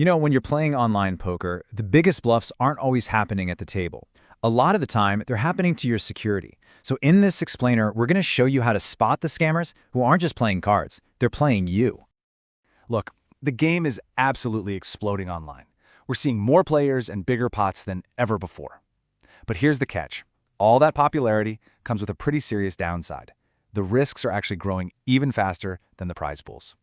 You know, when you're playing online poker, the biggest bluffs aren't always happening at the table. A lot of the time, they're happening to your security. So in this explainer, we're going to show you how to spot the scammers who aren't just playing cards, they're playing you. Look, the game is absolutely exploding online. We're seeing more players and bigger pots than ever before. But here's the catch. All that popularity comes with a pretty serious downside. The risks are actually growing even faster than the prize pools.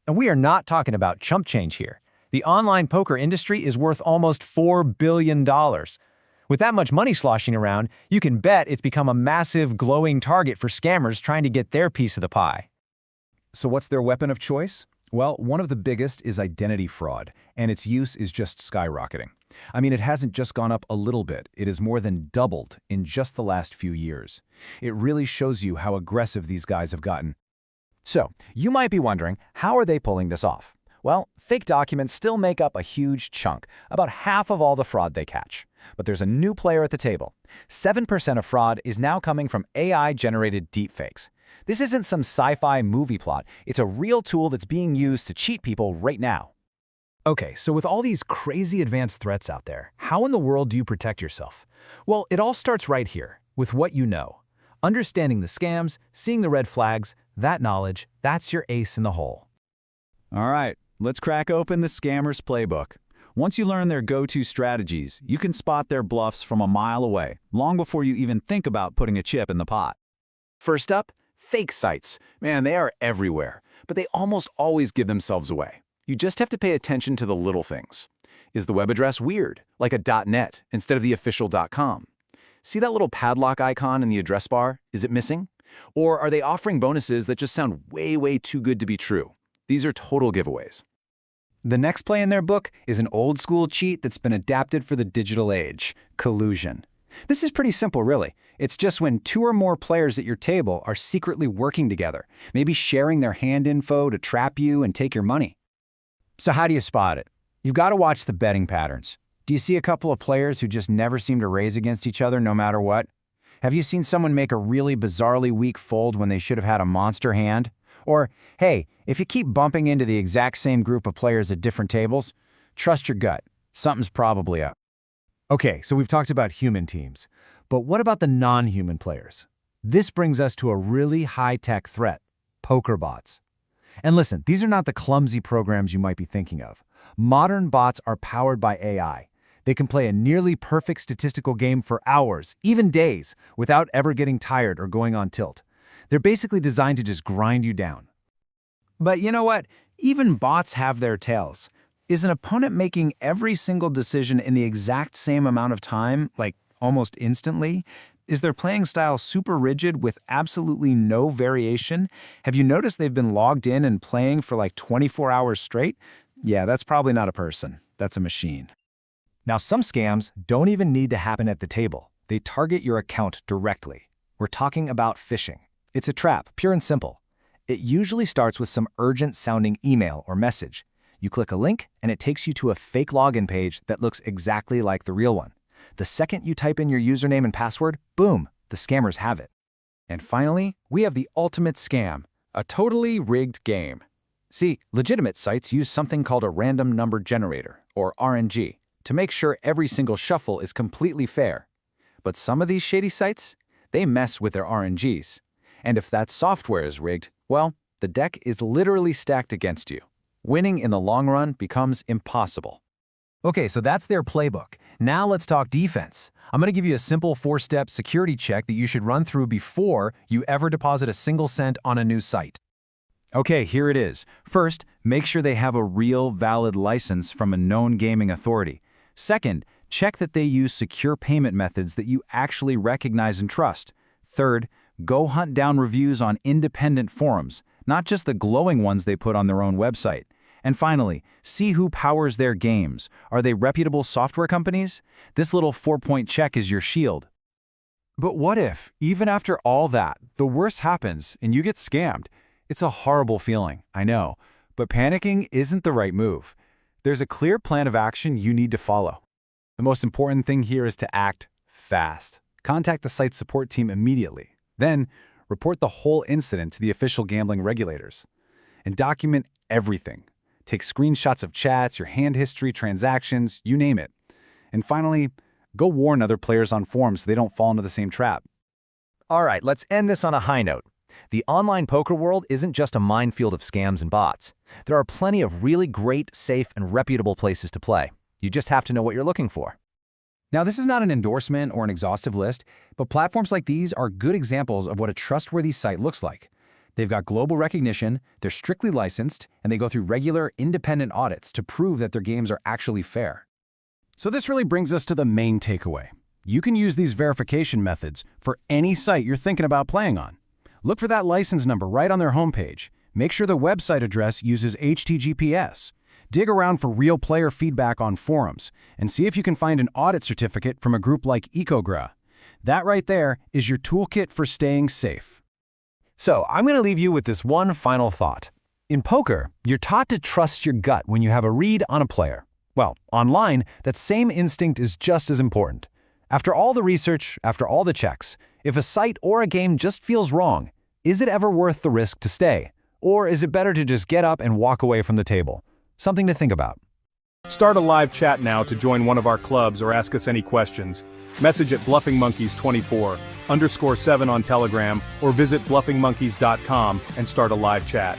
And we are not talking about chump change here. The online poker industry is worth almost $4 billion. With that much money sloshing around, you can bet it's become a massive, glowing target for scammers trying to get their piece of the pie. So what's their weapon of choice? Well, one of the biggest is identity fraud, and its use is just skyrocketing. I mean, it hasn't just gone up a little bit, it has more than doubled in just the last few years. It really shows you how aggressive these guys have gotten. So, you might be wondering, how are they pulling this off? Well, fake documents still make up a huge chunk, about half of all the fraud they catch. But there's a new player at the table. 7% of fraud is now coming from AI-generated deepfakes. This isn't some sci-fi movie plot, it's a real tool that's being used to cheat people right now. Okay, so with all these crazy advanced threats out there, how in the world do you protect yourself? Well, it all starts right here, with what you know. Understanding the scams, seeing the red flags, that knowledge, that's your ace in the hole. All right, let's crack open the scammer's playbook. Once you learn their go-to strategies, you can spot their bluffs from a mile away, long before you even think about putting a chip in the pot. First up, fake sites. Man, they are everywhere, but they almost always give themselves away. You just have to pay attention to the little things. Is the web address weird, like a .net instead of the official .com? See that little padlock icon in the address bar? Is it missing? Or are they offering bonuses that just sound way too good to be true? These are total giveaways. The next play in their book is an old-school cheat that's been adapted for the digital age, collusion. This is pretty simple, really. It's just when two or more players at your table are secretly working together, maybe sharing their hand info to trap you and take your money. So how do you spot it? You've got to watch the betting patterns. Do you see a couple of players who just never seem to raise against each other no matter what? Have you seen someone make a really bizarrely weak fold when they should have had a monster hand? Or, hey, if you keep bumping into the exact same group of players at different tables, trust your gut. Something's probably up. Okay, so we've talked about human teams, but what about the non-human players? This brings us to a really high-tech threat, poker bots. And listen, these are not the clumsy programs you might be thinking of. Modern bots are powered by AI. They can play a nearly perfect statistical game for hours, even days, without ever getting tired or going on tilt. They're basically designed to just grind you down. But you know what? Even bots have their tails. Is an opponent making every single decision in the exact same amount of time, like almost instantly? Is their playing style super rigid with absolutely no variation? Have you noticed they've been logged in and playing for like 24 hours straight? Yeah, that's probably not a person. That's a machine. Now, some scams don't even need to happen at the table. They target your account directly. We're talking about phishing. It's a trap, pure and simple. It usually starts with some urgent-sounding email or message. You click a link, and it takes you to a fake login page that looks exactly like the real one. The second you type in your username and password, boom, the scammers have it. And finally, we have the ultimate scam, a totally rigged game. See, legitimate sites use something called a random number generator, or RNG, to make sure every single shuffle is completely fair. But some of these shady sites, they mess with their RNGs. And if that software is rigged, well, the deck is literally stacked against you. Winning in the long run becomes impossible. Okay, so that's their playbook. Now let's talk defense. I'm going to give you a simple 4-step security check that you should run through before you ever deposit a single cent on a new site. Okay, here it is. First, make sure they have a real, valid license from a known gaming authority. Second, check that they use secure payment methods that you actually recognize and trust. Third, go hunt down reviews on independent forums, not just the glowing ones they put on their own website. And finally, see who powers their games. Are they reputable software companies? This little 4-point check is your shield. But what if, even after all that, the worst happens and you get scammed? It's a horrible feeling, I know, but panicking isn't the right move. There's a clear plan of action you need to follow. The most important thing here is to act fast. Contact the site's support team immediately. Then, report the whole incident to the official gambling regulators. And document everything. Take screenshots of chats, your hand history, transactions, you name it. And finally, go warn other players on forums so they don't fall into the same trap. All right, let's end this on a high note. The online poker world isn't just a minefield of scams and bots. There are plenty of really great, safe, and reputable places to play. You just have to know what you're looking for. Now, this is not an endorsement or an exhaustive list, but platforms like these are good examples of what a trustworthy site looks like. They've got global recognition, they're strictly licensed, and they go through regular, independent audits to prove that their games are actually fair. So this really brings us to the main takeaway. You can use these verification methods for any site you're thinking about playing on. Look for that license number right on their homepage. Make sure the website address uses HTTPS. Dig around for real player feedback on forums, and see if you can find an audit certificate from a group like Ecogra. That right there is your toolkit for staying safe. So, I'm going to leave you with this one final thought. In poker, you're taught to trust your gut when you have a read on a player. Well, online, that same instinct is just as important. After all the research, after all the checks, if a site or a game just feels wrong, is it ever worth the risk to stay? Or is it better to just get up and walk away from the table? Something to think about. Start a live chat now to join one of our clubs or ask us any questions. Message at BluffingMonkeys24_7 on Telegram or visit bluffingmonkeys.com and start a live chat.